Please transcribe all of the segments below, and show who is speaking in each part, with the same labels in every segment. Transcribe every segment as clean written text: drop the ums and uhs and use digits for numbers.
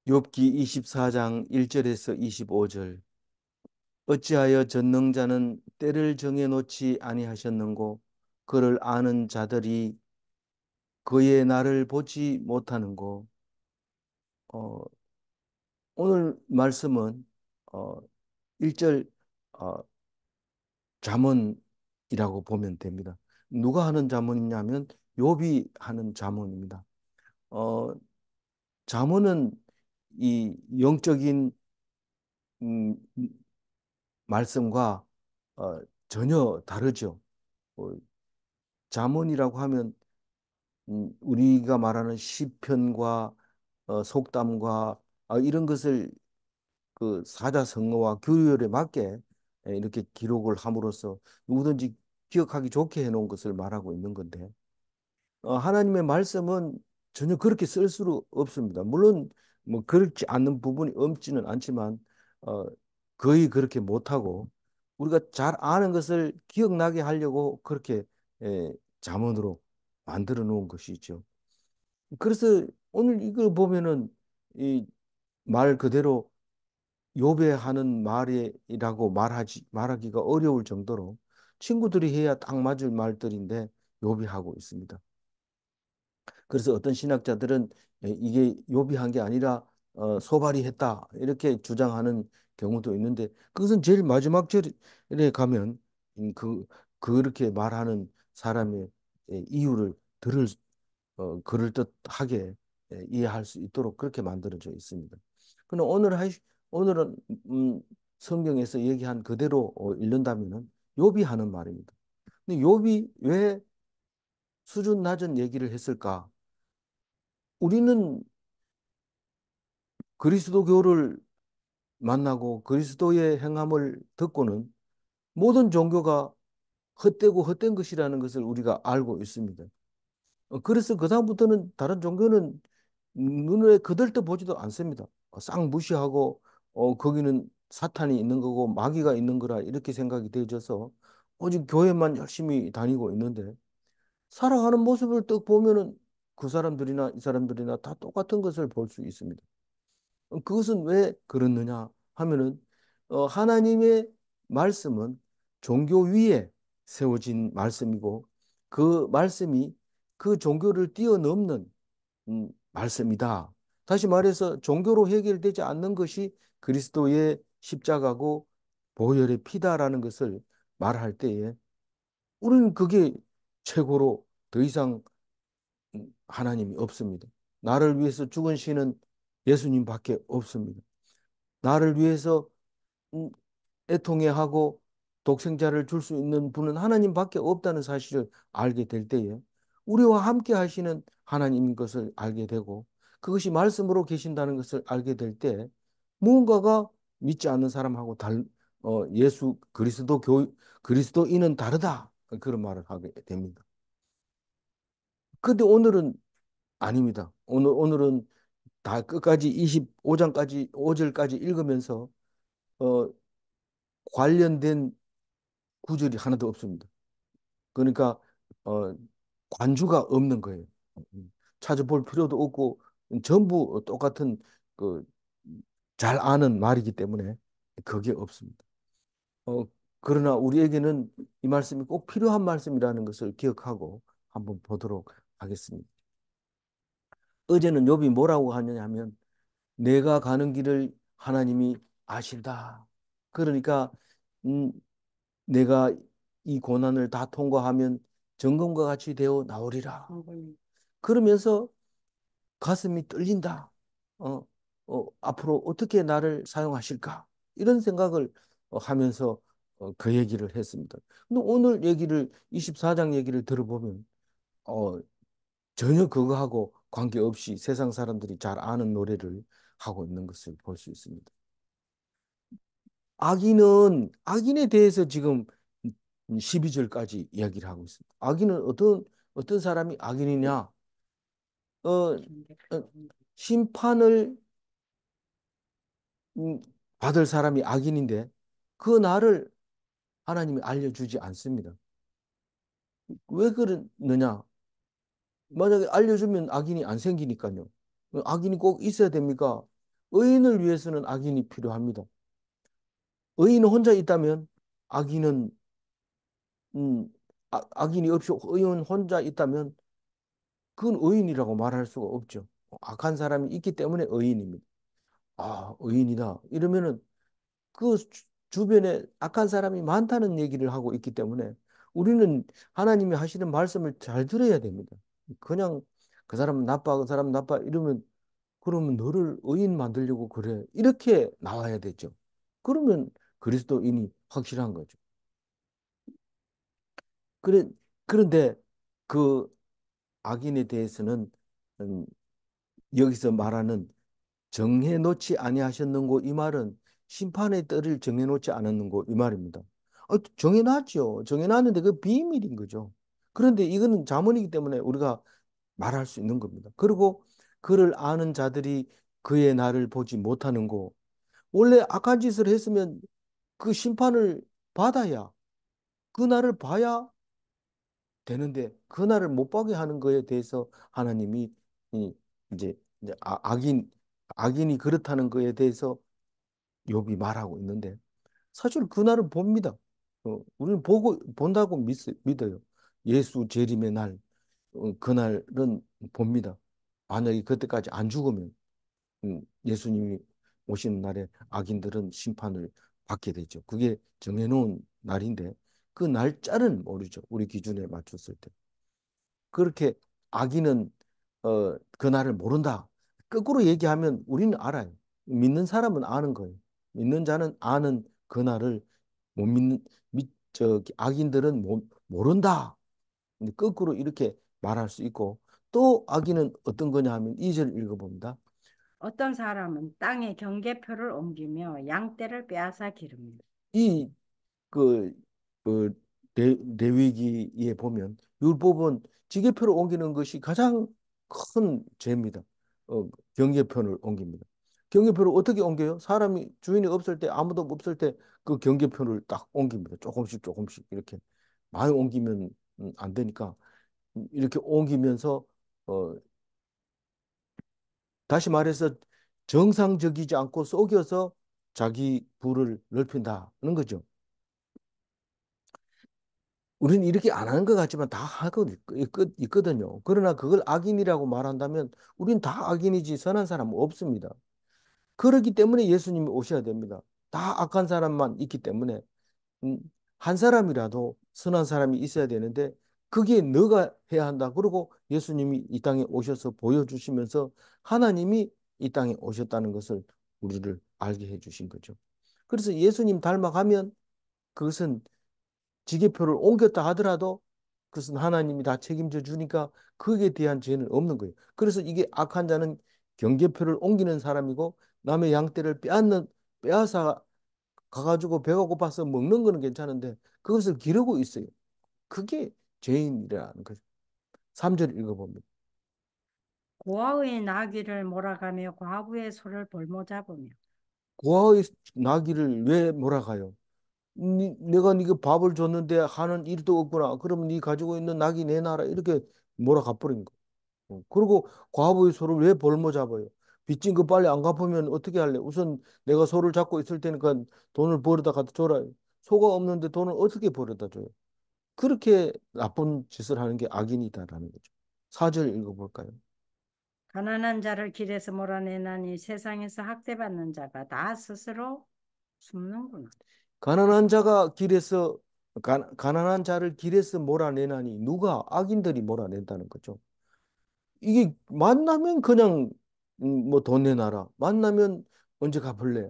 Speaker 1: 욥기 24장 1절에서 25절. 어찌하여 전능자는 때를 정해 놓지 아니하셨는고 그를 아는 자들이 그의 날을 보지 못하는고. 어, 오늘 말씀은 어, 1절 잠언이라고 보면 됩니다. 누가 하는 잠언이냐면 욥이 하는 잠언입니다. 어, 잠언은 이 영적인 음, 말씀과 전혀 다르죠. 어, 잠언이라고 하면 우리가 말하는 시편과 속담과 이런 것을 그 사자성어와 규율에 맞게 이렇게 기록을 함으로써 누구든지 기억하기 좋게 해놓은 것을 말하고 있는 건데, 하나님의 말씀은 전혀 그렇게 쓸 수 없습니다. 물론 뭐 그렇지 않는 부분이 없지는 않지만 어, 거의 그렇게 못하고 우리가 잘 아는 것을 기억나게 하려고 그렇게 자문으로 만들어 놓은 것이죠. 그래서 오늘 이걸 보면은 이 말 그대로 요배 하는 말이라고 말하기가 어려울 정도로 친구들이 해야 딱 맞을 말들인데 요비하고 있습니다. 그래서 어떤 신학자들은 이게 요비한 게 아니라 소발이 했다 이렇게 주장하는 경우도 있는데, 그것은 제일 마지막 절에 가면 그렇게 말하는 사람의 이유를 그럴듯하게 이해할 수 있도록 그렇게 만들어져 있습니다. 그러나 오늘은 음, 성경에서 얘기한 그대로 읽는다면은 욥이 하는 말입니다. 근데 욥이 왜 수준 낮은 얘기를 했을까? 우리는 그리스도교를 만나고 그리스도의 행함을 듣고는 모든 종교가 헛되고 헛된 것이라는 것을 우리가 알고 있습니다. 그래서 그다음부터는 다른 종교는 눈에 거들떠 보지도 않습니다. 싹 무시하고 거기는 사탄이 있는 거고 마귀가 있는 거라 이렇게 생각이 되어져서 오직 교회만 열심히 다니고 있는데, 살아가는 모습을 딱 보면은 그 사람들이나 이 사람들이나 다 똑같은 것을 볼 수 있습니다. 그것은 왜 그렇느냐 하면은 하나님의 말씀은 종교 위에 세워진 말씀이고 그 말씀이 그 종교를 뛰어넘는 말씀이다. 다시 말해서 종교로 해결되지 않는 것이 그리스도의 십자가고 보혈의 피다라는 것을 말할 때에 우리는 그게 최고로 더 이상 하나님이 없습니다. 나를 위해서 죽은 신은 예수님밖에 없습니다. 나를 위해서 음, 애통해하고 독생자를 줄 수 있는 분은 하나님밖에 없다는 사실을 알게 될 때에 우리와 함께 하시는 하나님인 것을 알게 되고 그것이 말씀으로 계신다는 것을 알게 될 때 무언가가 믿지 않는 사람하고 예수 그리스도인은 다르다 그런 말을 하게 됩니다. 근데 오늘은 아닙니다. 오늘은 다 끝까지 25장까지 5절까지 읽으면서 어, 관련된 구절이 하나도 없습니다. 그러니까 어, 관주가 없는 거예요. 찾아볼 필요도 없고 전부 똑같은 그 잘 아는 말이기 때문에 그게 없습니다. 어, 그러나 우리에게는 이 말씀이 꼭 필요한 말씀이라는 것을 기억하고 한번 보도록 하겠습니다. 어제는 욥이 뭐라고 하느냐 하면 내가 가는 길을 하나님이 아신다. 그러니까 음, 내가 이 고난을 다 통과하면 정금과 같이 되어 나오리라. 그러면서 가슴이 떨린다. 어, 앞으로 어떻게 나를 사용하실까? 이런 생각을 하면서 그 얘기를 했습니다. 근데 오늘 얘기를 24장 얘기를 들어보면 어, 전혀 그거하고 관계없이 세상 사람들이 잘 아는 노래를 하고 있는 것을 볼 수 있습니다. 악인에 대해서 지금 12절까지 이야기를 하고 있습니다. 악인은 어떤 사람이 악인이냐? 어, 어, 심판을 음, 받을 사람이 악인인데 그 날을 하나님이 알려주지 않습니다. 왜 그러느냐? 만약에 알려주면 악인이 안 생기니까요. 악인이 꼭 있어야 됩니까? 의인을 위해서는 악인이 필요합니다. 의인은 혼자 있다면 악인은 악인이 없이 의인 혼자 있다면 그건 의인이라고 말할 수가 없죠. 악한 사람이 있기 때문에 의인입니다. 아, 의인이다. 이러면은 그 주변에 악한 사람이 많다는 얘기를 하고 있기 때문에 우리는 하나님이 하시는 말씀을 잘 들어야 됩니다. 그냥 그 사람은 나빠, 그 사람은 나빠 이러면 그러면 너를 의인 만들려고 그래. 이렇게 나와야 되죠. 그러면 그리스도인이 확실한 거죠. 그래, 그런데 그 악인에 대해서는 음, 여기서 말하는 정해놓지 아니하셨는고 이 말은 심판의 때를 정해놓지 않았는고 이 말입니다. 정해놨죠. 정해놨는데 그 비밀인 거죠. 그런데 이거는 자문이기 때문에 우리가 말할 수 있는 겁니다. 그리고 그를 아는 자들이 그의 날을 보지 못하는 거. 원래 악한 짓을 했으면 그 심판을 받아야 그 날을 봐야 되는데 그 날을 못 보게 하는 거에 대해서 하나님이 이 이제 악인이 그렇다는 거에 대해서 욥이 말하고 있는데 사실 그 날은 봅니다. 우리는 보고 본다고 믿어요. 예수 재림의 날, 그날은 봅니다. 만약에 그때까지 안 죽으면 예수님이 오시는 날에 악인들은 심판을 받게 되죠. 그게 정해놓은 날인데 그 날짜는 모르죠. 우리 기준에 맞췄을 때. 그렇게 악인은 그날을 모른다. 거꾸로 얘기하면 우리는 알아요. 믿는 사람은 아는 거예요. 믿는 자는 아는 그날을 못 믿는 악인들은 모른다. 근데 거꾸로 이렇게 말할 수 있고 또 악인은 어떤 거냐 하면 2절 읽어봅니다.
Speaker 2: 어떤 사람은 땅에 경계표를 옮기며 양떼를 빼앗아 기릅니다.
Speaker 1: 이 그, 그 레위기에 보면 율법은 지게표를 옮기는 것이 가장 큰 죄입니다. 경계편을 옮깁니다. 경계표를 어떻게 옮겨요? 사람이 주인이 없을 때 아무도 없을 때 그 경계편을 딱 옮깁니다. 조금씩 조금씩 이렇게 많이 옮기면 안 되니까 이렇게 옮기면서 어, 다시 말해서 정상적이지 않고 속여서 자기 부를 넓힌다는 거죠. 우리는 이렇게 안 하는 것 같지만 다 하고 있거든요. 그러나 그걸 악인이라고 말한다면 우리는 다 악인이지 선한 사람은 없습니다. 그렇기 때문에 예수님이 오셔야 됩니다. 다 악한 사람만 있기 때문에 음, 한 사람이라도 선한 사람이 있어야 되는데 그게 너가 해야 한다. 그리고 예수님이 이 땅에 오셔서 보여주시면서 하나님이 이 땅에 오셨다는 것을 우리를 알게 해주신 거죠. 그래서 예수님 닮아가면 그것은 지게표를 옮겼다 하더라도 그것은 하나님이 다 책임져 주니까 거기에 대한 죄는 없는 거예요. 그래서 이게 악한 자는 경계표를 옮기는 사람이고 남의 양떼를 빼앗아 가가지고 배가 고파서 먹는 거는 괜찮은데 그것을 기르고 있어요. 그게 죄인이라는 거죠. 3절 읽어봅니다.
Speaker 2: 고아의 나귀를 몰아가며 과부의 소를 볼모잡으며
Speaker 1: 고아의 나귀를 왜 몰아가요? 내가 네가 밥을 줬는데 하는 일도 없구나. 그러면 네 가지고 있는 나귀 내놔라. 이렇게 몰아가 버린 거. 그리고 과부의 소를 왜 볼모 잡아요? 빚진 거 빨리 안 갚으면 어떻게 할래? 우선 내가 소를 잡고 있을 테니까 돈을 벌어다 갖다 줘라. 소가 없는데 돈을 어떻게 벌어다 줘요? 그렇게 나쁜 짓을 하는 게 악인이다라는 거죠. 4절 읽어볼까요?
Speaker 2: 가난한 자를 길에서 몰아내나니 세상에서 학대받는 자가 다 스스로 숨는구나.
Speaker 1: 가난한 자가 길에서 가난한 자를 길에서 몰아내나니 누가 악인들이 몰아낸다는 거죠. 이게 만나면 그냥 뭐 돈 내놔라. 만나면 언제 갚을래?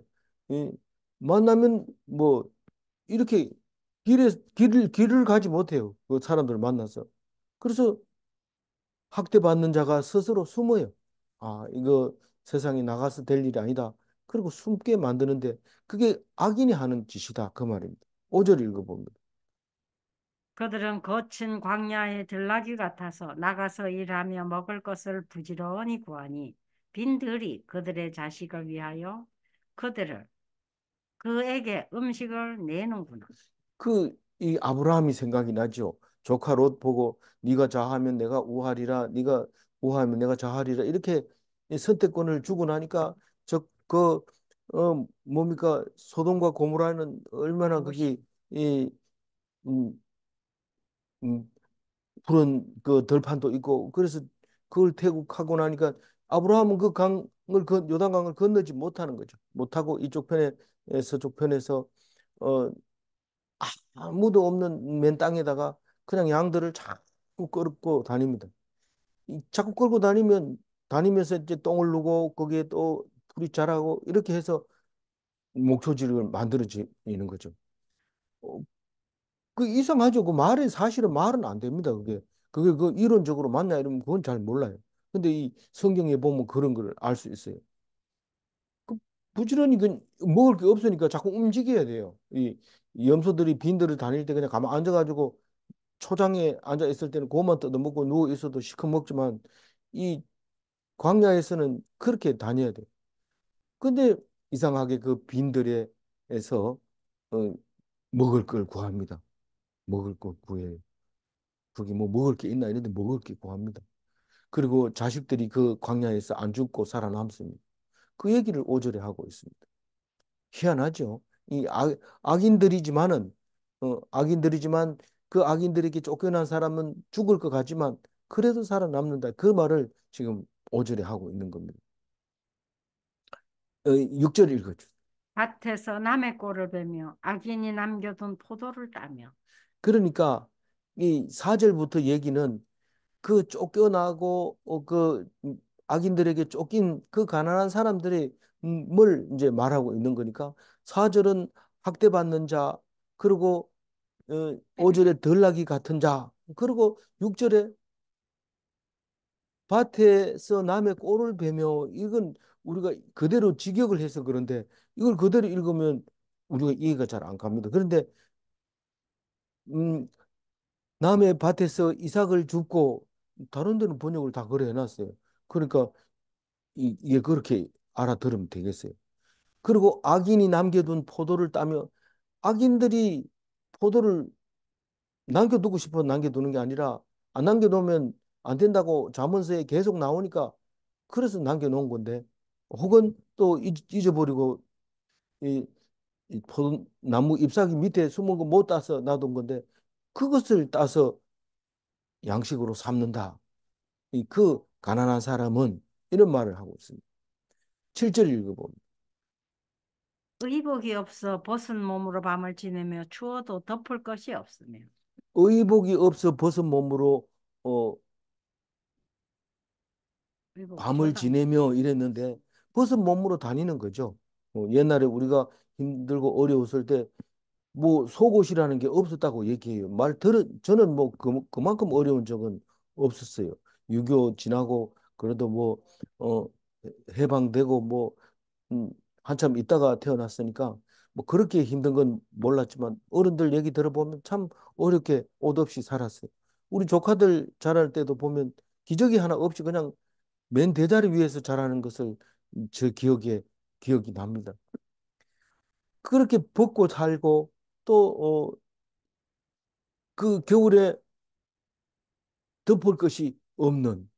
Speaker 1: 예, 만나면 뭐 이렇게 길을 가지 못해요. 그 사람들 만나서. 그래서 학대받는 자가 스스로 숨어요. 아, 이거 세상에 나가서 될 일이 아니다. 그리고 숨게 만드는데 그게 악인이 하는 짓이다. 그 말입니다. 5절 읽어봅니다.
Speaker 2: 그들은 거친 광야의 들나귀 같아서 나가서 일하며 먹을 것을 부지런히 구하니 빈들이 그들의 자식을 위하여 그들을 그에게 음식을 내는구나.
Speaker 1: 이 아브라함이 생각이 나죠. 조카 롯 보고 네가 자하면 내가 우하리라. 네가 우하면 내가 자하리라. 이렇게 이 선택권을 주고 나니까 그, 뭡니까, 소돔과 고모라는 얼마나
Speaker 2: 무시.
Speaker 1: 거기, 이, 음, 음, 푸른 그 들판도 있고, 그래서 그걸 태국하고 나니까 아브라함은 그 강을, 그 요단강을 건너지 못하는 거죠. 못하고 이쪽 편에, 서쪽 편에서, 어, 아무도 없는 맨 땅에다가 그냥 양들을 자꾸 끌고 다닙니다. 자꾸 끌고 다니면서 이제 똥을 누고 거기에 또 풀이 자라고 이렇게 해서 목초지를 만들어지는 거죠. 어, 그 이상하죠. 그 말이 사실은 말은 안 됩니다. 그게 그 이론적으로 맞냐 이러면 그건 잘 몰라요. 근데 이 성경에 보면 그런 걸 알 수 있어요. 그 부지런히 그 먹을 게 없으니까 자꾸 움직여야 돼요. 이 염소들이 빈들을 다닐 때 그냥 가만 앉아가지고 초장에 앉아 있을 때는 그것만 뜯어먹고 누워 있어도 시커 먹지만 이 광야에서는 그렇게 다녀야 돼. 근데 이상하게 그 빈들에서 어, 먹을 걸 구합니다. 먹을 걸 구해요. 거기 뭐 먹을 게 있나 이런데 먹을 게 구합니다. 그리고 자식들이 그 광야에서 안 죽고 살아남습니다. 그 얘기를 오절에 하고 있습니다. 희한하죠. 악인들이지만은 악인들이지만 그 악인들에게 쫓겨난 사람은 죽을 것 같지만 그래도 살아남는다. 그 말을 지금 오절에 하고 있는 겁니다. 6절 읽어줘.
Speaker 2: 밭에서 남의 꼴을 보며 악인이 남겨둔 포도를 따며.
Speaker 1: 그러니까 이 4절부터 얘기는 그 쫓겨나고 악인들에게 쫓긴 그 가난한 사람들이 뭘 이제 말하고 있는 거니까 4절은 학대받는 자 그리고 5절에 덜나귀 같은 자 그리고 6절에 밭에서 남의 꼴을 베며 이건 우리가 그대로 직역을 해서 그런데 이걸 그대로 읽으면 우리가 이해가 잘 안 갑니다. 그런데 음, 남의 밭에서 이삭을 줍고 다른 데는 번역을 다 그래 해놨어요. 그러니까 이게 그렇게 알아들으면 되겠어요. 그리고 악인이 남겨둔 포도를 따며 악인들이 포도를 남겨두고 싶어 남겨두는 게 아니라 안 남겨놓으면 안 된다고 자문서에 계속 나오니까 그래서 남겨놓은 건데 혹은 또 잊어버리고 이, 이 포도나무 잎사귀 밑에 숨은 거 못 따서 놔둔 건데 그것을 따서 양식으로 삼는다. 그 가난한 사람은 이런 말을 하고 있습니다. 7절 읽어봅니다.
Speaker 2: 의복이 없어 벗은 몸으로 밤을 지내며 추워도 덮을 것이 없으며.
Speaker 1: 의복이 없어 벗은 몸으로 어,
Speaker 2: 의복
Speaker 1: 밤을
Speaker 2: 조상.
Speaker 1: 지내며 이랬는데 벗은 몸으로 다니는 거죠. 옛날에 우리가 힘들고 어려웠을 때 뭐 속옷이라는 게 없었다고 얘기해요. 저는 뭐 그만큼 어려운 적은 없었어요. 6.25 지나고 그래도 뭐 어, 해방되고 뭐 음, 한참 있다가 태어났으니까 뭐 그렇게 힘든 건 몰랐지만 어른들 얘기 들어보면 참 어렵게 옷 없이 살았어요. 우리 조카들 자랄 때도 보면 기저귀 하나 없이 그냥 맨 대자리 위에서 자라는 것을 저 기억이 납니다. 그렇게 벗고 살고 또 그 겨울에 덮을 것이 없는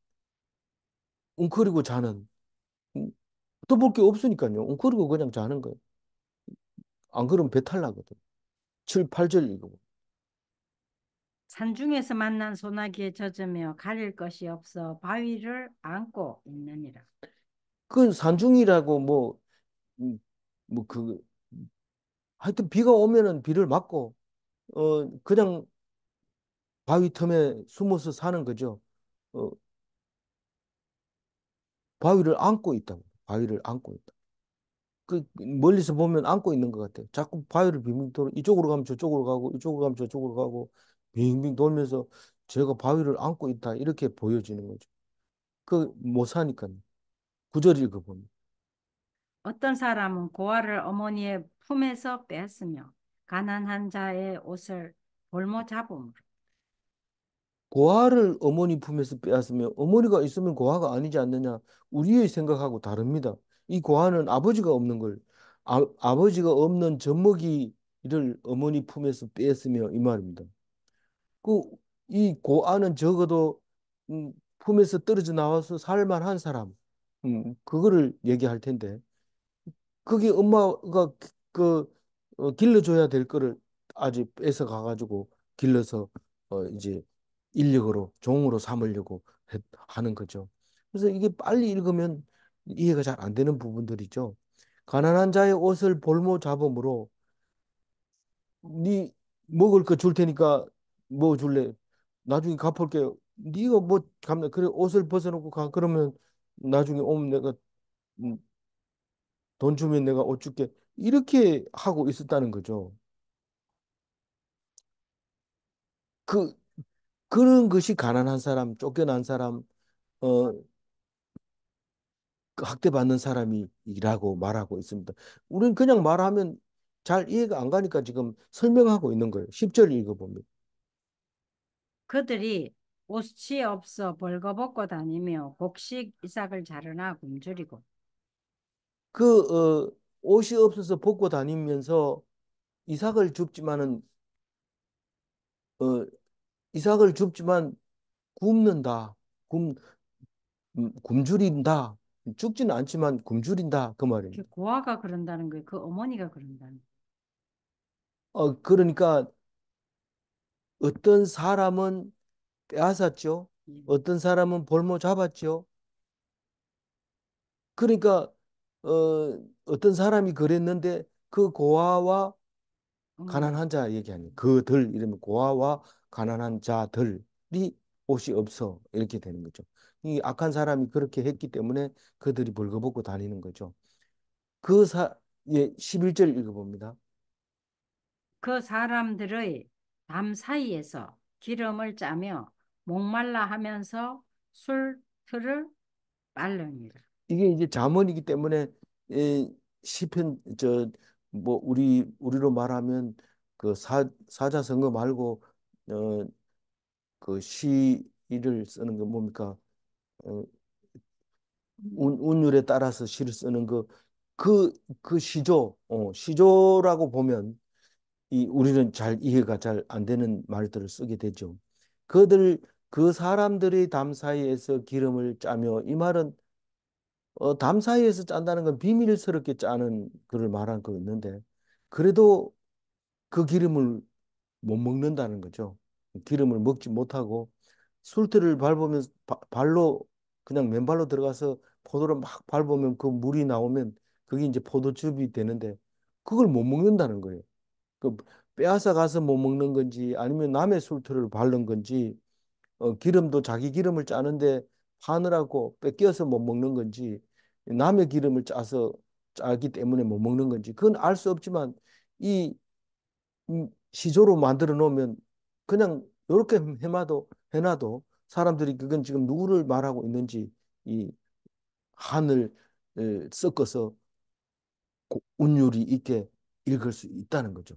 Speaker 1: 웅크리고 자는 음, 덮을 게 없으니까요. 웅크리고 그냥 자는 거예요. 안 그러면 배탈 나거든. 7, 8절 읽어.
Speaker 2: 산중에서 만난 소나기에 젖으며 가릴 것이 없어 바위를 안고 있느니라.
Speaker 1: 그 산중이라고 음, 그 하여튼 비가 오면은 비를 맞고 그냥 바위 틈에 숨어서 사는 거죠. 어, 바위를 안고 있다고. 바위를 안고 있다. 그 멀리서 보면 안고 있는 것 같아요. 자꾸 바위를 빙빙 돌아 이쪽으로 가면 저쪽으로 가고 이쪽으로 가면 저쪽으로 가고 빙빙 돌면서 제가 바위를 안고 있다 이렇게 보여지는 거죠. 그 못 사니까요. 구절 읽어보면
Speaker 2: 어떤 사람은 고아를 어머니의 품에서 뺐으며 가난한 자의 옷을 볼모 잡음으로.
Speaker 1: 고아를 어머니 품에서 빼앗으면 어머니가 있으면 고아가 아니지 않느냐. 우리의 생각하고 다릅니다. 이 고아는 아버지가 없는 걸 아버지가 없는 젖먹이를 어머니 품에서 뺐으며 이 말입니다. 그 이 고아는 적어도 품에서 떨어져 나와서 살만한 사람, 그거를 얘기할 텐데 그게 엄마가 길러줘야 될 거를 아직 뺏어 가가지고 길러서 이제 인력으로 종으로 삼으려고 하는 거죠. 그래서 이게 빨리 읽으면 이해가 잘 안 되는 부분들이죠. 가난한 자의 옷을 볼모 잡음으로 네 먹을 거 줄 테니까 뭐 줄래? 나중에 갚을게. 네가 뭐 갚나? 그래 옷을 벗어놓고 가. 그러면 나중에 오면 내가 음, 돈 주면 내가 옷 줄게. 이렇게 하고 있었다는 거죠. 그 그런 것이 가난한 사람, 쫓겨난 사람, 어, 그 학대받는 사람이라고 말하고 있습니다. 우리는 그냥 말하면 잘 이해가 안 가니까 지금 설명하고 있는 거예요. 10절 읽어봅니다.
Speaker 2: 그들이 옷이 없어 벌거벗고 다니며 곡식 이삭을 자르나 굶주리고
Speaker 1: 옷이 없어서 벗고 다니면서 이삭을 줍지만은, 어, 이삭을 줍지만 굶는다. 굶, 굶주린다. 죽지는 않지만 굶주린다. 그
Speaker 2: 그
Speaker 1: 말입니다.
Speaker 2: 고아가 그런다는 거예요. 그 어머니가 그런다는
Speaker 1: 그러니까 어떤 사람은 빼앗았죠.
Speaker 2: 거예요.
Speaker 1: 어떤 사람은 볼모 잡았죠. 그러니까 어떤 사람이 그랬는데 그 고아와
Speaker 2: 어머니.
Speaker 1: 가난한 자 얘기하니 그들 이러면 고아와 가난한 자들이 옷이 없어 이렇게 되는 거죠. 이 악한 사람이 그렇게 했기 때문에 그들이 벌거벗고 다니는 거죠. 예, 11절 읽어봅니다.
Speaker 2: 그 사람들의 담 사이에서 기름을 짜며 목말라 하면서 술틀을 빨릅니다.
Speaker 1: 이게 이제 잠언이기 때문에 시편 뭐 우리로 말하면 그 사자성어 말고 어, 그 시를 쓰는 거 뭡니까? 어, 운율에 따라서 시를 쓰는 그 시조, 시조라고 보면 우리는 잘 이해가 잘 안 되는 말들을 쓰게 되죠. 그들 그 사람들의 담 사이에서 기름을 짜며 이 말은 담 사이에서 짠다는 건 비밀스럽게 짜는 그를 말한 거 있는데 그래도 그 기름을 못 먹는다는 거죠. 기름을 먹지 못하고 술틀을 밟으면 발로 그냥 맨발로 들어가서 포도를 막 밟으면 그 물이 나오면 그게 이제 포도즙이 되는데 그걸 못 먹는다는 거예요. 그 빼앗아 가서 못 먹는 건지 아니면 남의 술틀을 밟는 건지 기름도 자기 기름을 짜는데 파느라고 뺏겨서 못 먹는 건지 남의 기름을 짜서 짜기 때문에 못 먹는 건지 그건 알 수 없지만 이 시조로 만들어 놓으면 그냥 이렇게 해놔도 사람들이 그건 지금 누구를 말하고 있는지 이 한을 섞어서 운율이 있게 읽을 수 있다는 거죠.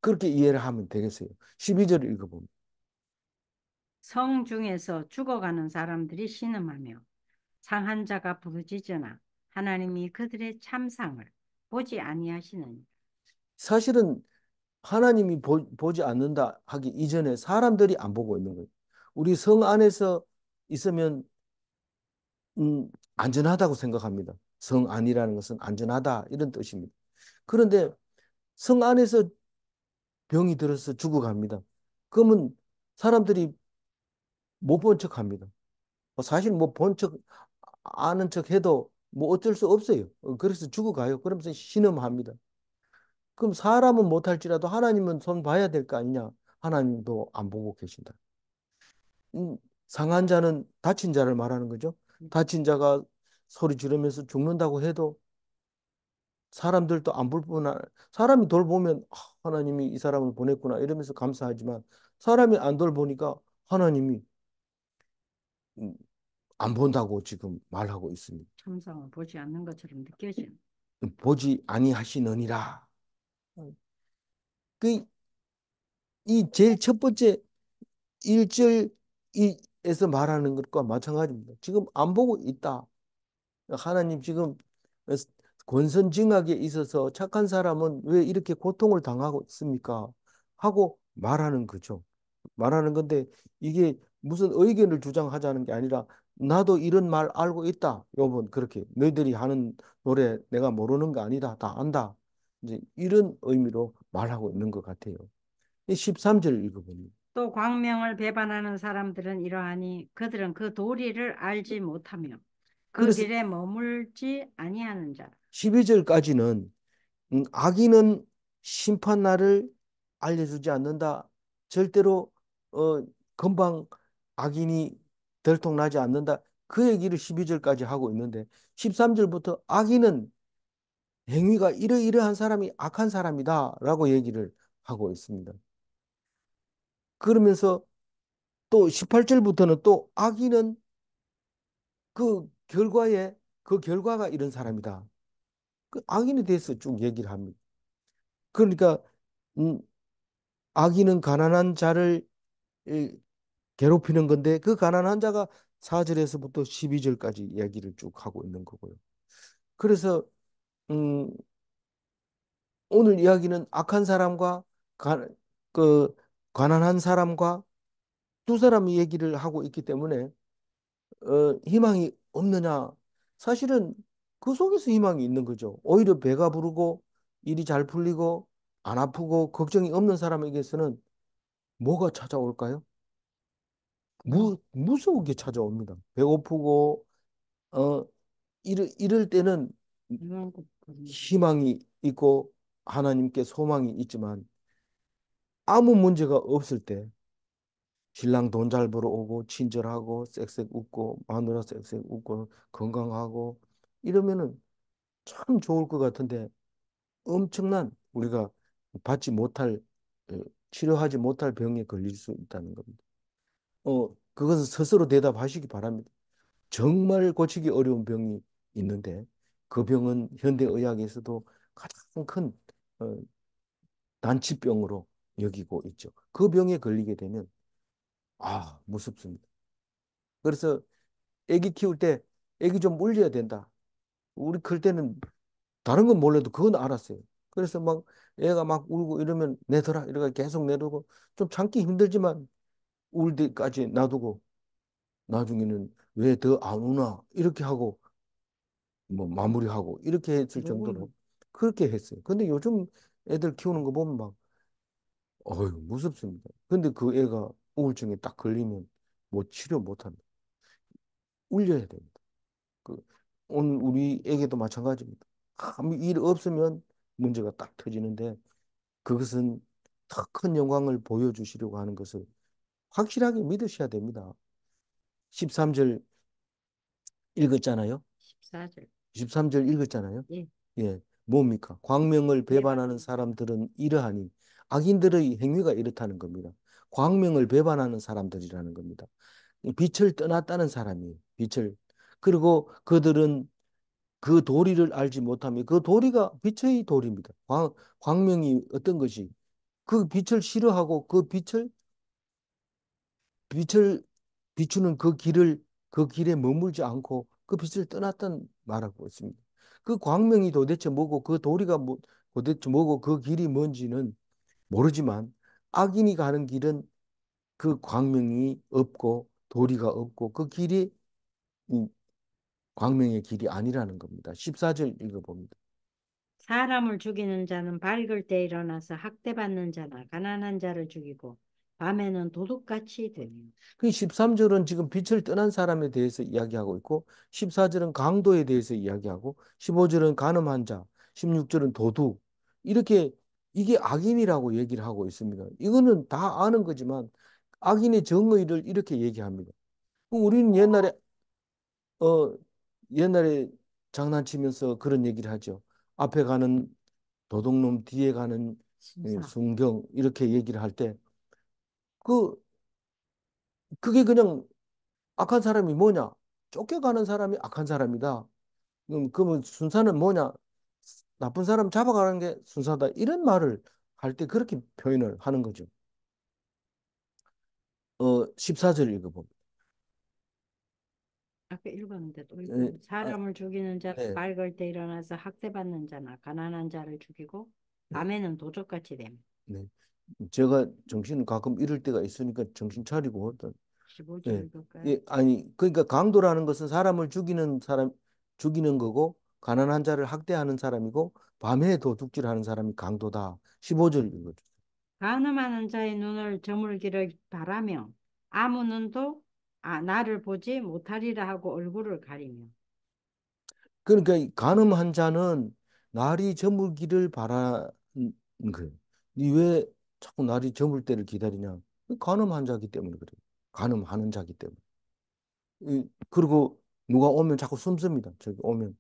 Speaker 1: 그렇게 이해를 하면 되겠어요. 12절 읽어보면
Speaker 2: 성 중에서 죽어가는 사람들이 신음하며 상한 자가 부르짖으나 하나님이 그들의 참상을 보지 아니하시느니
Speaker 1: 사실은 하나님이 보지 않는다 하기 이전에 사람들이 안 보고 있는 거예요. 우리 성 안에서 있으면 안전하다고 생각합니다. 성 안이라는 것은 안전하다 이런 뜻입니다. 그런데 성 안에서 병이 들어서 죽어갑니다. 그러면 사람들이 못 본 척합니다. 사실 뭐 본 척, 아는 척 해도 뭐 어쩔 수 없어요. 그래서 죽어가요. 그러면서 신음합니다. 그럼 사람은 못할지라도 하나님은 손 봐야 될 거 아니냐? 하나님도 안 보고 계신다. 음, 상한 자는 다친 자를 말하는 거죠. 다친 자가 소리 지르면서 죽는다고 해도 사람들도 안 볼 뿐, 사람이 돌보면 하나님이 이 사람을 보냈구나 이러면서 감사하지만 사람이 안 돌보니까 하나님이 음, 안 본다고 지금 말하고 있습니다.
Speaker 2: 참상을 보지 않는 것처럼 느껴지는.
Speaker 1: 보지 아니하시느니라. 그, 이 제일 첫 번째 1절에서 말하는 것과 마찬가지입니다. 지금 안 보고 있다. 하나님 지금 권선징악에 있어서 착한 사람은 왜 이렇게 고통을 당하고 있습니까? 하고 말하는 거죠. 말하는 건데 이게 무슨 의견을 주장하자는 게 아니라 나도 이런 말 알고 있다. 요번 그렇게 너희들이 하는 노래 내가 모르는 거 아니다. 다 안다. 이제 이런 의미로 말하고 있는 것 같아요. 이 13절 읽어보니.
Speaker 2: 또 광명을 배반하는 사람들은 이러하니 그들은 그 도리를 알지 못하며 그
Speaker 1: 그래서
Speaker 2: 길에 머물지 아니하는 자.
Speaker 1: 12절까지는 악인은 심판 날을 알려주지 않는다. 절대로 어, 금방 악인이 들통나지 않는다. 그 얘기를 12절까지 하고 있는데 13절부터 악인은 행위가 이러이러한 사람이 악한 사람이다라고 얘기를 하고 있습니다. 그러면서 또 18절부터는 또 악인은 그 결과가 이런 사람이다. 그 악인에 대해서 쭉 얘기를 합니다. 그러니까 음, 악인은 가난한 자를 이, 괴롭히는 건데 그 가난한 자가 4절에서부터 12절까지 이야기를 쭉 하고 있는 거고요. 그래서 음, 오늘 이야기는 악한 사람과 가, 그 가난한 사람과 두 사람이 얘기를 하고 있기 때문에 희망이 없느냐? 사실은 그 속에서 희망이 있는 거죠. 오히려 배가 부르고 일이 잘 풀리고 안 아프고 걱정이 없는 사람에게서는 뭐가 찾아올까요? 무서우게 찾아옵니다. 배고프고 어 이럴 때는
Speaker 2: 이런 것 보면
Speaker 1: 희망이 있고 하나님께 소망이 있지만 아무 문제가 없을 때 신랑 돈 잘 벌어오고 친절하고 쌕쌕 웃고 마누라 쌕쌕 웃고 건강하고 이러면은 참 좋을 것 같은데 엄청난 우리가 받지 못할 어, 치료하지 못할 병에 걸릴 수 있다는 겁니다. 그것은 스스로 대답하시기 바랍니다. 정말 고치기 어려운 병이 있는데 그 병은 현대의학에서도 가장 큰 어, 난치병으로 여기고 있죠. 그 병에 걸리게 되면 무섭습니다. 그래서 아기 키울 때 아기 좀 물려야 된다. 우리 클 때는 다른 건 몰라도 그건 알았어요. 그래서 막 애가 막 울고 이러면 내더라 이러고 계속 내두고 좀 참기 힘들지만 울 때까지 놔두고 나중에는 왜 더 안 우나 이렇게 하고 뭐 마무리하고 이렇게 했을 정도로
Speaker 2: 녹음
Speaker 1: 그렇게 했어요. 근데 요즘 애들 키우는 거 보면 막 어휴 무섭습니다. 근데 그 애가 우울증에 딱 걸리면 뭐 치료 못 합니다. 울려야 됩니다. 그 오늘 우리 애기도 마찬가지입니다. 아무 일 없으면 문제가 딱 터지는데 그것은 더 큰 영광을 보여주시려고 하는 것을 확실하게 믿으셔야 됩니다. 13절 읽었잖아요.
Speaker 2: 14절.
Speaker 1: 13절 읽었잖아요.
Speaker 2: 예.
Speaker 1: 예, 뭡니까? 광명을 배반하는
Speaker 2: 배반하는
Speaker 1: 사람들은 이러하니 악인들의 행위가 이렇다는 겁니다. 광명을 배반하는 사람들이라는 겁니다. 빛을 떠났다는 사람이 빛을 그리고 그들은 그 도리를 알지 못하며 그 도리가 빛의 도리입니다. 광명이 어떤 것이 그 빛을 싫어하고 그 빛을 비추는 그 길에 머물지 않고 그 빛을 떠났던 말하고 있습니다. 그 광명이 도대체 뭐고 그 도리가 도대체 뭐고 그 길이 뭔지는 모르지만 악인이 가는 길은 그 광명이 없고 도리가 없고 그 길이 이 광명의 길이 아니라는 겁니다. 14절 읽어봅니다.
Speaker 2: 사람을 죽이는 자는 밝을 때 일어나서 학대받는 자나 가난한 자를 죽이고 밤에는 도둑같이 되며.
Speaker 1: 그 13절은 지금 빛을 떠난 사람에 대해서 이야기하고 있고 14절은 강도에 대해서 이야기하고 15절은 간음한 자, 16절은 도둑 이렇게 이게 악인이라고 얘기를 하고 있습니다. 이거는 다 아는 거지만 악인의 정의를 이렇게 얘기합니다. 우리는 어 옛날에 장난치면서 그런 얘기를 하죠. 앞에 가는 도둑놈, 뒤에 가는
Speaker 2: 순사.
Speaker 1: 순경 이렇게 얘기를 할 때 그 그게 그냥 악한 사람이 뭐냐? 쫓겨가는 사람이 악한 사람이다. 그러면 순사는 뭐냐? 나쁜 사람 잡아가는 게 순사다. 이런 말을 할 때 그렇게 표현을 하는 거죠. 14절 읽어봅니다.
Speaker 2: 아까 읽었는데 또
Speaker 1: 에,
Speaker 2: 읽어요.
Speaker 1: 아,
Speaker 2: 사람을 죽이는 자는
Speaker 1: 네,
Speaker 2: 밝을 때 일어나서 학대받는 자나 가난한 자를 죽이고
Speaker 1: 네,
Speaker 2: 밤에는 도적같이 되며.
Speaker 1: 네. 제가 정신을 가끔 잃을 때가 있으니까 정신 차리고
Speaker 2: 15절
Speaker 1: 예.
Speaker 2: 읽을까요?
Speaker 1: 예, 아니, 그러니까 강도라는 것은 사람을 죽이는 사람, 죽이는 거고, 가난한 자를 학대하는 사람이고, 밤에 도둑질하는 사람이 강도다. 15절 읽어줘.
Speaker 2: 간음하는 자의 눈을 저물기를 바라며 아무 눈도 나를 보지 못하리라 하고 얼굴을 가리며.
Speaker 1: 그러니까 이 간음한 자는 날이 저물기를 바라는 거예요. 니 왜 자꾸 날이 저물 때를 기다리냐? 간음한 자기 때문에 그래요. 간음하는 자기 때문에. 그리고 누가 오면 자꾸 숨습니다. 저기 오면.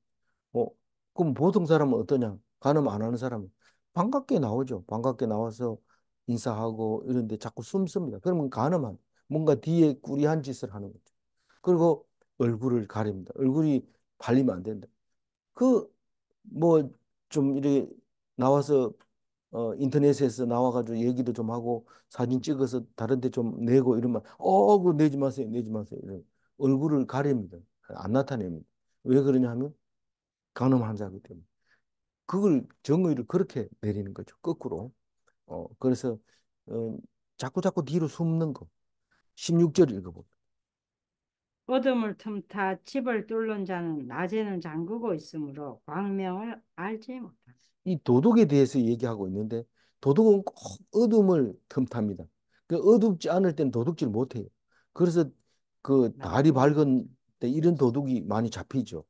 Speaker 1: 어, 그럼 보통 사람은 어떠냐? 간음 안 하는 사람은 반갑게 나오죠. 반갑게 나와서 인사하고 이런데 자꾸 숨습니다. 그러면 간음한, 뭔가 뒤에 꾸리한 짓을 하는 거죠. 그리고 얼굴을 가립니다. 얼굴이 발리면 안 된다. 그, 뭐, 좀 이렇게 나와서, 인터넷에서 나와가지고 얘기도 좀 하고 사진 찍어서 다른 데 좀 내고 이러면, 그거 내지 마세요. 내지 마세요. 이런 얼굴을 가립니다. 안 나타냅니다. 왜 그러냐 하면 간음 환자이기 때문에. 그걸 정의를 그렇게 내리는 거죠. 거꾸로. 그래서, 어, 자꾸 자꾸 뒤로 숨는 거. 16절 읽어봅니다.
Speaker 2: 어둠을 틈타 집을 뚫는 자는 낮에는 잠그고 있으므로 광명을 알지 못하다.
Speaker 1: 이 도덕에 대해서 얘기하고 있는데 도덕은 꼭 어둠을 틈탑니다. 그 어둡지 않을 땐 도둑질 못 해요. 그래서 그 달이
Speaker 2: 낮에는
Speaker 1: 밝은 때 이런 도둑이 많이 잡히죠.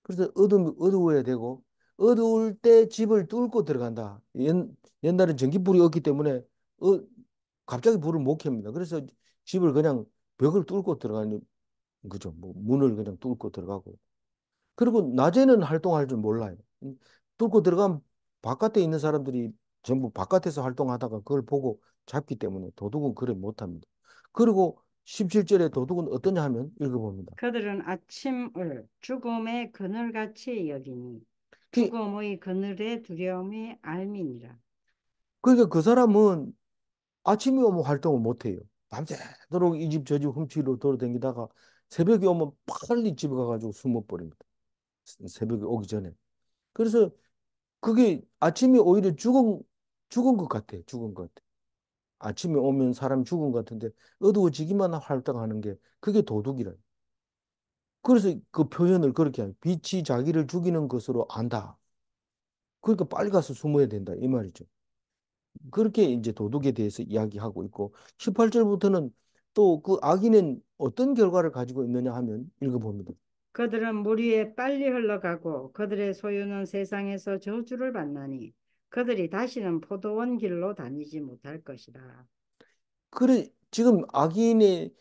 Speaker 1: 그래서 어두워야 되고 어두울 때 집을 뚫고 들어간다. 옛날엔 전기불이 없기 때문에 갑자기 불을 못 켭니다. 그래서 집을 그냥 벽을 뚫고 들어가는 거죠. 뭐 문을 그냥 뚫고 들어가고. 그리고 낮에는 활동할 줄 몰라요. 뚫고 들어가면 바깥에 있는 사람들이 전부 바깥에서 활동하다가 그걸 보고 잡기 때문에 도둑은 그래 못합니다. 그리고 17절에 도둑은 어떠냐 하면 읽어봅니다.
Speaker 2: 그들은 아침을 죽음의 그늘같이 여기니
Speaker 1: 그-
Speaker 2: 죽음의 그늘의 두려움이 알미니라.
Speaker 1: 그러니까 그 사람은 아침에 오면 활동을 못해요. 밤새도록 이 집 저 집 훔치러 돌아다니다가 새벽에 오면 빨리 집에 가가지고 숨어버립니다. 새벽에 오기 전에. 그래서 그게 아침에 오히려 죽은 것 같아. 죽은 것 같아. 아침에 오면 사람 죽은 것 같은데 어두워지기만 활동하는 게 그게 도둑이라. 그래서 그 표현을 그렇게 해요. 빛이 자기를 죽이는 것으로 안다. 그러니까 빨리 가서 숨어야 된다. 이 말이죠. 그렇게 이제 도둑에 대해서 이야기하고 있고 18절부터는 또 그 악인은 어떤 결과를 가지고 있느냐 하면 읽어봅니다.
Speaker 2: 그들은 물 위에 빨리 흘러가고 그들의 소유는 세상에서 저주를 받나니 그들이 다시는 포도원 길로 다니지 못할 것이라.
Speaker 1: 그래 지금 악인이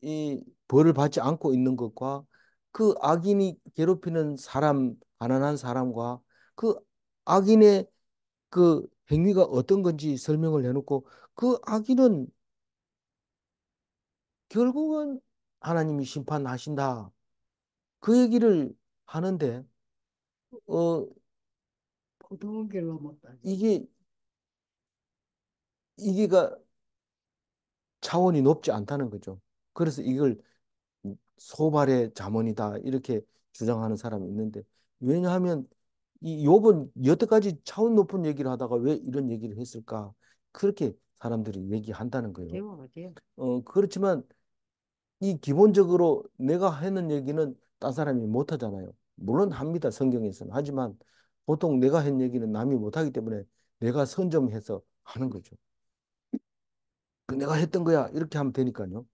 Speaker 1: 이 벌을 받지 않고 있는 것과 그 악인이 괴롭히는 사람, 가난한 사람과 그 악인의 그 행위가 어떤 건지 설명을 해놓고 그 악인은 결국은 하나님이 심판하신다. 그 얘기를 하는데 어
Speaker 2: 포도원 길로 못 다니.
Speaker 1: 이게 이게가 차원이 높지 않다는 거죠. 그래서 이걸 소발의 잠언이다 이렇게 주장하는 사람이 있는데 왜냐하면 이 욥은 여태까지 차원 높은 얘기를 하다가 왜 이런 얘기를 했을까? 그렇게 사람들이 얘기한다는 거예요.
Speaker 2: 어디요, 어디요?
Speaker 1: 그렇지만 이 기본적으로 내가 하는 얘기는 딴 사람이 못 하잖아요. 물론 합니다. 성경에서는. 하지만 보통 내가 한 얘기는 남이 못 하기 때문에 내가 선점해서 하는 거죠. 그 내가 했던 거야. 이렇게 하면 되니까요.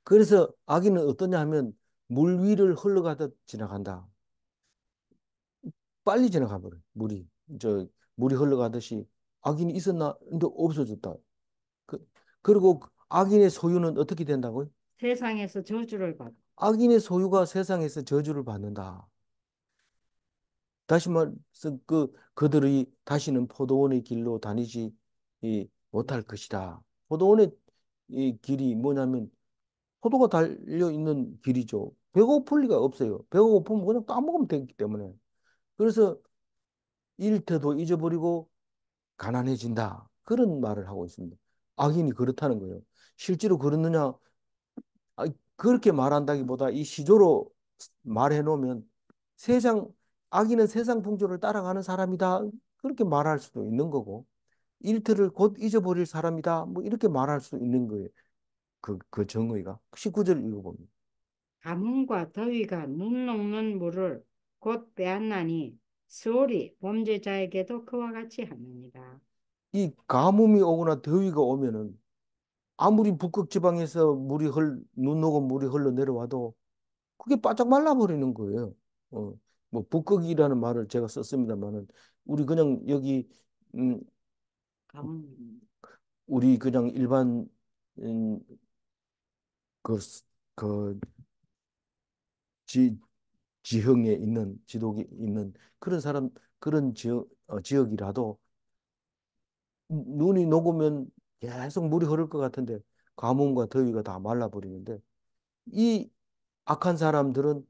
Speaker 1: 그래서 악인은 어떠냐 하면 물 위를 흘러가듯 지나간다. 빨리 지나가 버려. 물이 흘러가듯이 악인이 있었나? 근데 없어졌다. 그, 그리고 악인의 소유는 어떻게 된다고요?
Speaker 2: 세상에서 저주를 받아.
Speaker 1: 악인의 소유가 세상에서 저주를 받는다. 다시 말해서 그들이 다시는 포도원의 길로 다니지 못할 것이다. 포도원의 이 길이 뭐냐면 포도가 달려 있는 길이죠. 배고플 리가 없어요. 배가 고프면 그냥 따먹으면 되기 때문에. 그래서 일터도 잊어버리고 가난해진다. 그런 말을 하고 있습니다. 악인이 그렇다는 거예요. 실제로 그렇느냐? 그렇게 말한다기보다 이 시조로 말해 놓으면 세상, 악인은 세상 풍조를 따라가는 사람이다. 그렇게 말할 수도 있는 거고. 일터를 곧 잊어버릴 사람이다. 뭐 이렇게 말할 수 있는 거예요. 그 정의가 19절 읽어보면.
Speaker 2: 가뭄과 더위가 눈 녹는 물을 곧 빼앗나니 스올이 범죄자에게도 그와 같이 하느니라.
Speaker 1: 이 가뭄이 오거나 더위가 오면은 아무리 북극 지방에서 눈 녹은 물이 흘러 내려와도 그게 바짝 말라버리는 거예요. 어, 뭐 북극이라는 말을 제가 썼습니다만은 우리 그냥 여기 음,
Speaker 2: 가뭄.
Speaker 1: 우리 그냥 일반 음, 그, 그 지, 지형에 있는 지도에 있는 그런 그런 지역이라도 눈이 녹으면 계속 물이 흐를 것 같은데 가뭄과 더위가 다 말라버리는데 이 악한 사람들은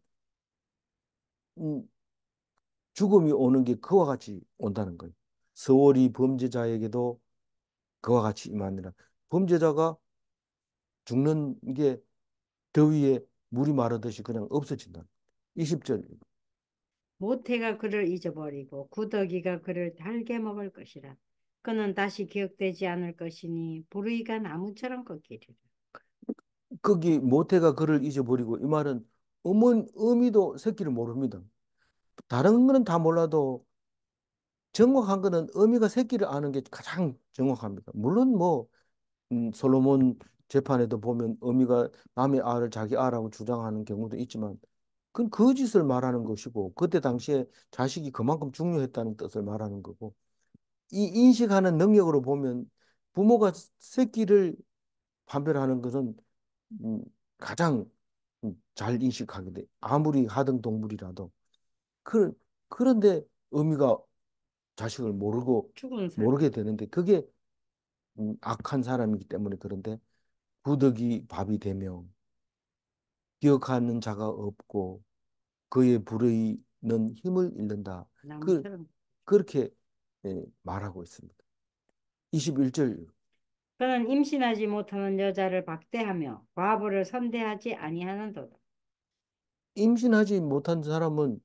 Speaker 1: 음, 죽음이 오는 게 그와 같이 온다는 거예요. 서월이 범죄자에게도 그와 같이 임하느라 범죄자가 죽는 게 더위에 물이 마르듯이 그냥 없어진다. 20절.
Speaker 2: 모태가 그를 잊어버리고 구더기가 그를 달게 먹을 것이라. 그는 다시 기억되지 않을 것이니 불의가 나무처럼 꺾이리라.
Speaker 1: 거기 모태가 그를 잊어버리고 이 말은 의미도 새끼를 모릅니다. 다른 거는 다 몰라도 정확한 거는 의미가 새끼를 아는 게 가장 정확합니다. 물론 뭐 솔로몬 재판에도 보면 의미가 남의 알을 자기 알라고 주장하는 경우도 있지만 그건 거짓을 말하는 것이고 그때 당시에 자식이 그만큼 중요했다는 뜻을 말하는 거고 이 인식하는 능력으로 보면 부모가 새끼를 판별하는 것은 음, 가장 잘 인식하게 돼. 아무리 하등 동물이라도. 그, 그런데 의미가 자식을
Speaker 2: 죽은 사람.
Speaker 1: 모르게 되는데 그게 악한 사람이기 때문에 그런데 구덕이 밥이 되며 기억하는 자가 없고 그의 불의는 힘을 잃는다. 그,
Speaker 2: 나무처럼.
Speaker 1: 그렇게 말하고 있습니다. 21절.
Speaker 2: 그는 임신하지 못하는 여자를 박대하며 과부를 선대하지 아니하는도다.
Speaker 1: 임신하지 못한 사람은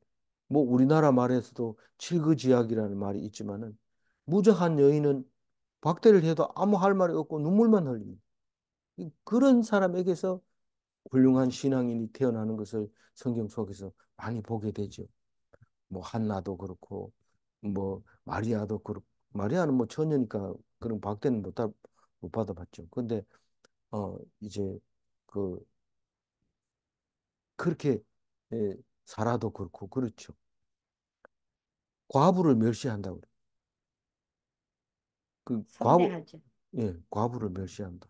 Speaker 1: 뭐 우리나라 말에서도 칠거지약이라는 말이 있지만은 무저한 여인은 박대를 해도 아무 할 말이 없고 눈물만 흘립니다. 그런 사람에게서 훌륭한 신앙인이 태어나는 것을 성경 속에서 많이 보게 되죠. 뭐 한나도 그렇고 뭐 마리아도 그렇고 마리아는 뭐 처녀니까 그런 박대는 못 받아봤죠. 근데 이제 그 그렇게 사라도 그렇고 그렇죠. 과부를 멸시한다고 그래요. 그
Speaker 2: 선대하지.
Speaker 1: 과부를 멸시한다.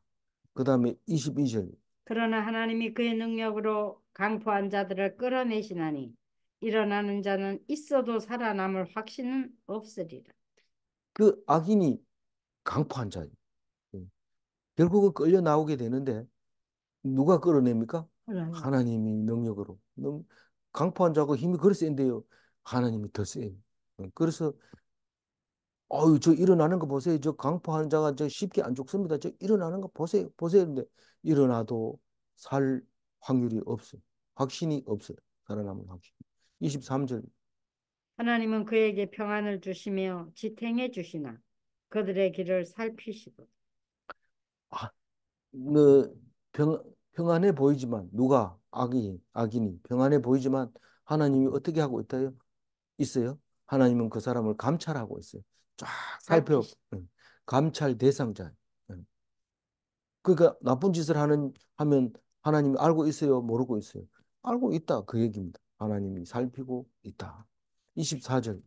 Speaker 1: 그다음에 22절.
Speaker 2: 그러나 하나님이 그의 능력으로 강포한 자들을 끌어내시나니 일어나는 자는 있어도 살아남을 확신은 없으리라.
Speaker 1: 그 악인이 강포한 자예요. 예. 결국은 끌려 나오게 되는데 누가 끌어냅니까?
Speaker 2: 하나님.
Speaker 1: 하나님이 능력으로. 강포한 자가 힘이 그리 센데요. 하나님이 더 세요. 그래서 어유 저 일어나는 거 보세요. 저 강포하는 자가 저 쉽게 안 죽습니다. 저 일어나는 거 보세요. 보세요. 근데 일어나도 살 확률이 없어요. 확신이 없어요. 살아남은 확신. 23절.
Speaker 2: 하나님은 그에게 평안을 주시며 지탱해 주시나 그들의 길을 살피시고
Speaker 1: 아, 뭐 평안해 보이지만 누가 악인이 평안해 보이지만 하나님이 어떻게 하고 있어요? 하나님은 그 사람을 감찰하고 있어요. 쫙 살펴
Speaker 2: 살피시.
Speaker 1: 감찰 대상자. 응. 그러니까 나쁜 짓을 하면 하나님이 알고 있어요, 모르고 있어요. 알고 있다 그 얘기입니다. 하나님이 살피고 있다. 24절.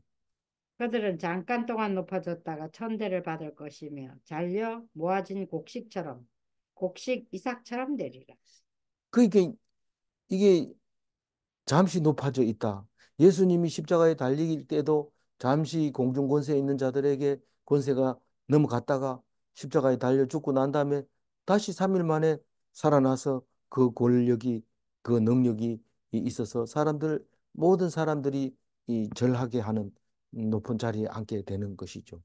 Speaker 2: 그들은 잠깐 동안 높아졌다가 천대를 받을 것이며 잘려 모아진 곡식처럼 곡식 이삭처럼 되리라.
Speaker 1: 그러니까 이게 잠시 높아져 있다. 예수님이 십자가에 달릴 때도 잠시 공중 권세에 있는 자들에게 권세가 넘어갔다가 십자가에 달려 죽고 난 다음에 다시 3일 만에 살아나서 그 권력이 그 능력이 있어서 모든 사람들이 이 절하게 하는 높은 자리에 앉게 되는 것이죠.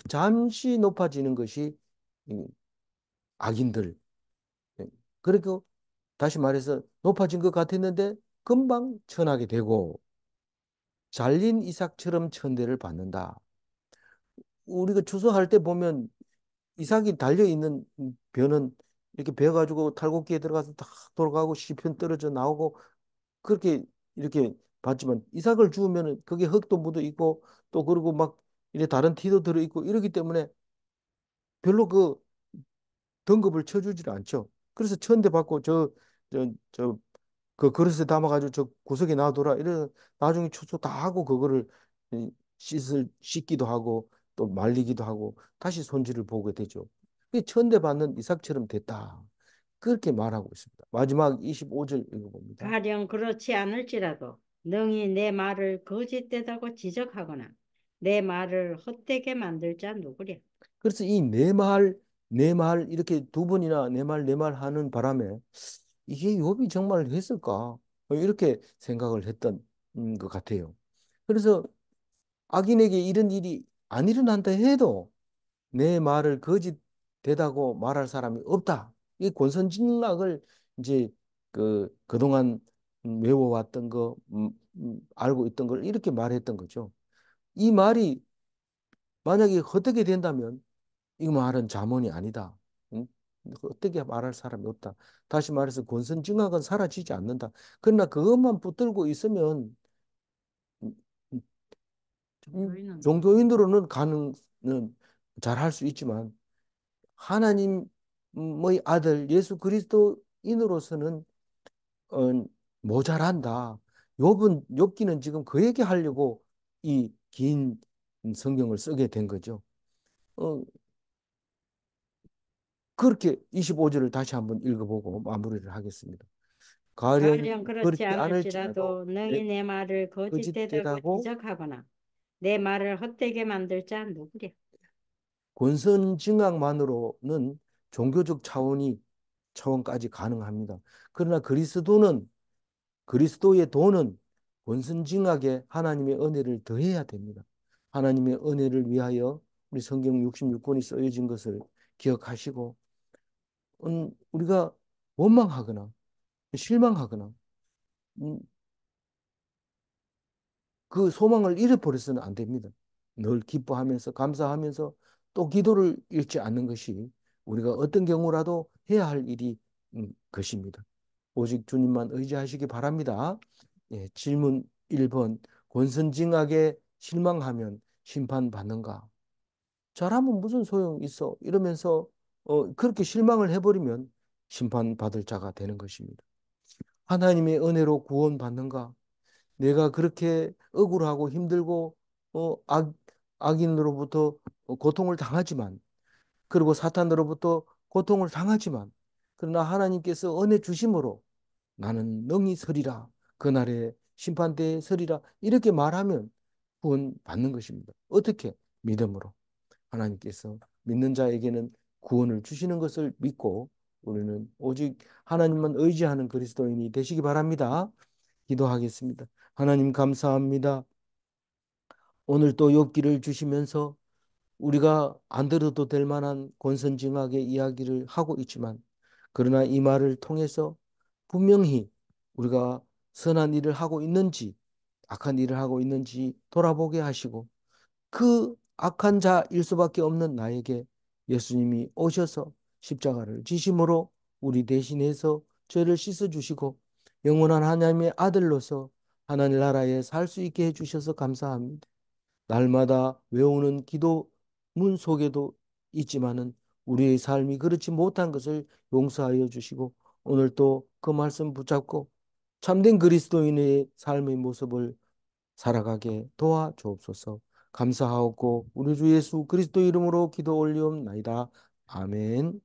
Speaker 1: 잠시 높아지는 것이 이 악인들. 그리고 다시 말해서 높아진 것 같았는데 금방 천하게 되고 잘린 이삭처럼 천대를 받는다. 우리가 추수할 때 보면 이삭이 달려 있는 벼는 이렇게 베어 가지고 탈곡기에 들어가서 다 돌아가고 씨편 떨어져 나오고 그렇게 이렇게 봤지만 이삭을 주우면은 거기에 흙도 묻어 있고 또 그리고 막 이래 다른 티도 들어 있고 이러기 때문에 별로 그 등급을 쳐주질 않죠. 그래서 천대 받고 저 그 그릇에 담아가지고 저 구석에 놔둬라 이래 나중에 추수 다 하고 그거를 씻기도 하고 또 말리기도 하고 다시 손질을 보게 되죠. 그 천대 받는 이삭처럼 됐다. 그렇게 말하고 있습니다. 마지막 25절 읽어봅니다.
Speaker 2: 가령 그렇지 않을지라도 능히 내 말을 거짓되다고 지적하거나 내 말을 헛되게 만들 자 누구랴.
Speaker 1: 그래서 이 내 말 이렇게 두 번이나 내 말 하는 바람에 이게 욥이 정말 했을까? 이렇게 생각을 했던 것 같아요. 그래서 악인에게 이런 일이 안 일어난다 해도 내 말을 거짓되다고 말할 사람이 없다. 이 권선징악을 이제 그동안 외워왔던 거, 알고 있던 걸 이렇게 말했던 거죠. 이 말이 만약에 헛되게 된다면 이 말은 잠언이 아니다. 응? 어떻게 말할 사람이 없다. 다시 말해서 권선징악은 사라지지 않는다. 그러나 그것만 붙들고 있으면 음,
Speaker 2: 종교인은
Speaker 1: 종교인으로는 잘할 수 있지만 하나님의 아들 예수 그리스도인으로서는 어, 모자란다. 욥기는 지금 그 얘기 하려고 이 긴 성경을 쓰게 된 거죠. 어, 그렇게 25절을 다시 한번 읽어보고 마무리를 하겠습니다. 가령
Speaker 2: 가령 그렇지
Speaker 1: 그렇지 않을지라도
Speaker 2: 않을지라도 능히 내 말을 거짓되다고
Speaker 1: 거짓되다고
Speaker 2: 지적하거나 내 말을 헛되게 만들 자 누구랴.
Speaker 1: 권선징악만으로는 종교적 차원까지 가능합니다. 그러나 그리스도의 도는 권선징악에 하나님의 은혜를 더해야 됩니다. 하나님의 은혜를 위하여 우리 성경 66권이 쓰여진 것을 기억하시고 우리가 원망하거나 실망하거나 음, 그 소망을 잃어버려서는 안 됩니다. 늘 기뻐하면서 감사하면서 또 기도를 잃지 않는 것이 우리가 어떤 경우라도 해야 할 일이 것입니다. 오직 주님만 의지하시기 바랍니다. 예, 질문 1번. 권선징악에 실망하면 심판받는가? 잘하면 무슨 소용 있어? 이러면서 그렇게 실망을 해버리면 심판받을 자가 되는 것입니다. 하나님의 은혜로 구원받는가? 내가 그렇게 억울하고 힘들고 어, 악, 악인으로부터 고통을 당하지만 그리고 사탄으로부터 고통을 당하지만 그러나 하나님께서 은혜 주심으로 나는 능히 서리라. 그날에 심판대에 서리라. 이렇게 말하면 구원 받는 것입니다. 어떻게? 믿음으로. 하나님께서 믿는 자에게는 구원을 주시는 것을 믿고 우리는 오직 하나님만 의지하는 그리스도인이 되시기 바랍니다. 기도하겠습니다. 하나님 감사합니다. 오늘 또 욥기를 주시면서 우리가 안 들어도 될 만한 권선징악의 이야기를 하고 있지만 그러나 이 말을 통해서 분명히 우리가 선한 일을 하고 있는지 악한 일을 하고 있는지 돌아보게 하시고 그 악한 자일 수밖에 없는 나에게 예수님이 오셔서 십자가를 지심으로 우리 대신해서 죄를 씻어주시고 영원한 하나님의 아들로서 하나님 나라에 살 수 있게 해주셔서 감사합니다. 날마다 외우는 기도문 속에도 있지만은 우리의 삶이 그렇지 못한 것을 용서하여 주시고 오늘 또 그 말씀 붙잡고 참된 그리스도인의 삶의 모습을 살아가게 도와 주옵소서. 감사하고 우리 주 예수 그리스도 이름으로 기도 올리옵나이다. 아멘.